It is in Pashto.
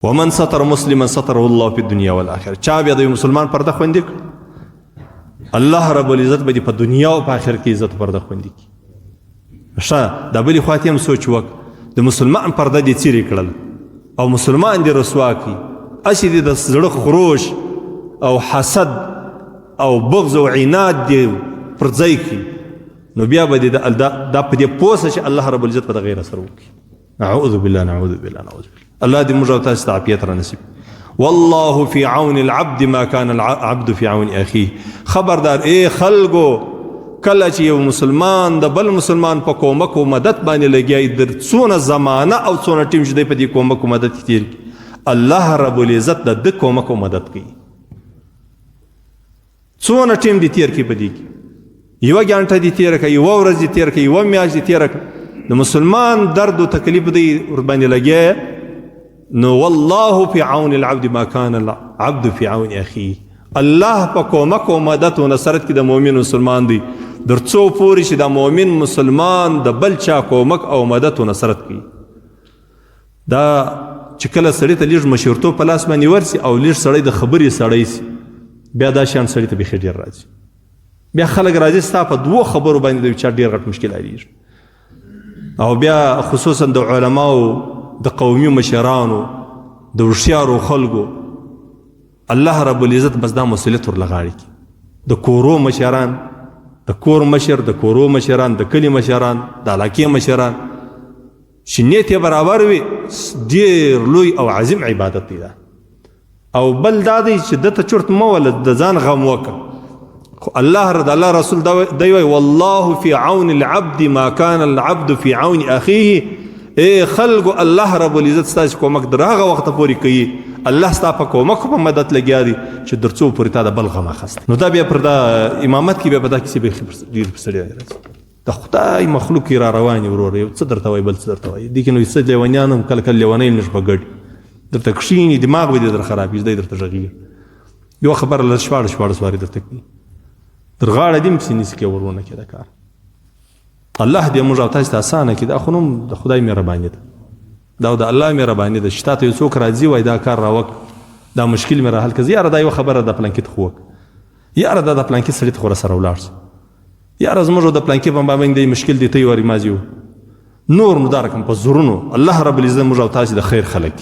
ومن ستر مسلما ستره الله في الدنيا والآخرة. چا بیا د مسلمان پرده خوندې کړ الله رب العزت به دې په دنیا او په آخرت کې عزت پرده خوندې کړي. ښه د بلې خواته هم سوچ وکړه د مسلمان پرده دې څیرې کړل او مسلمان دې رسوا کړي هسې دې د زړه خروش او حسد او بغض او عناد دې پر ځای کړي نو بیا به دې دا په دې پوه سه چې الله رب العزت به د غیر اثر وکړي. نعوذ بالله نعوذ بالله نعوذ بالله. الله دې موږ او تاسو ته عافیت را نصیب. والله في عون العبد ما كان العبد في عون اخيه. خبردار اے خلقو کله چې یو مسلمان د بل مسلمان په کومک او مدد باندې لګیای در څونه زمانه او څونه ټیم چې دی په دې کومک او مدد کې تیر الله رب العزت د کومک او مدد کوي. څونه ټیم دی تیر کې په دې کې یو غنټه دی تیر کوي یو ورځ دی تیر کوي یو میاشت دی تیر کوي د مسلمان درد او تکلیف دی ور باندې لګیای نو والله في عون العبد ما كان العبد في عون اخيه. الله په کومک او مدد او نصرت کې د مؤمن مسلمان دی در څو پورې چې د مؤمن مسلمان د بل چا کومک او مدد او نصرت کوي. دا چې کله سړی ته لږ مشورتوب په لاس باندې ورسي او لږ سړی د خبرې سړی سي بیا دا شان سړی ته بیخي ډېر راځي. بیا خلک راځي ستا په دوو خبرو باندې د چا ډېر غټ مشکل حلېږي. او بیا خصوصا د علماو د قومي مشرانو د هوښیارو خلکو الله رب العزت بس دا مسؤلیت ورله غاړې کړي. د کورو مشران د کور مشر د کورو مشران د کلي مشران د علاقې مشران چې نیت یې برابر وي ډېر لوی او عظیم عبادت دی. او بل دا دی چې دته چورت مه وله د ځان غم وکړه خو الله رسول دی وایي والله في عون العبد ما كان العبد في عون اخيه. اے خلقو الله رب العزت ستاسو کومک در هغه وخت پورې کوي الله ستا په کومک په مدد لګیا دی چې در څو پورې تا د بل غم اخیستی. نو دا بیا پر دا امامت کې بیا په دا کیسې ډېر سړی راځي د خدای مخلوق کې را روان ورور یو څه درته وایي بل څه درته وایي دې کې نو څه لیونیان هم کله کله لیونی نش په ګډ درته کښیني دماغ به دې در خرابېږي دی درته غږېږي یو خبره لږ شپاړس وارې درته کوي در غاړه دې هم پسې نیسي کې ورونه کې دا کار الله دې موږ او تاسو ته اسانه کړي. دا خو نوم د خدای مهرباني ده دا د الله مهرباني ده چې تا ته یو څوک راځي وایي دا کار راوکړه دا مشکل مې راحل کړه یاره دا یو خبره ده پلانکي ته خو وکړه یاره دا د پلانکي سړي ته خو راسره ولاړ شه یاره زموږ د پلانکي په باندې مشکل دی ته یې وارې مازي نور نو دا رقم په زورونو الله رب العزت موږ او تاسو د خیر خلک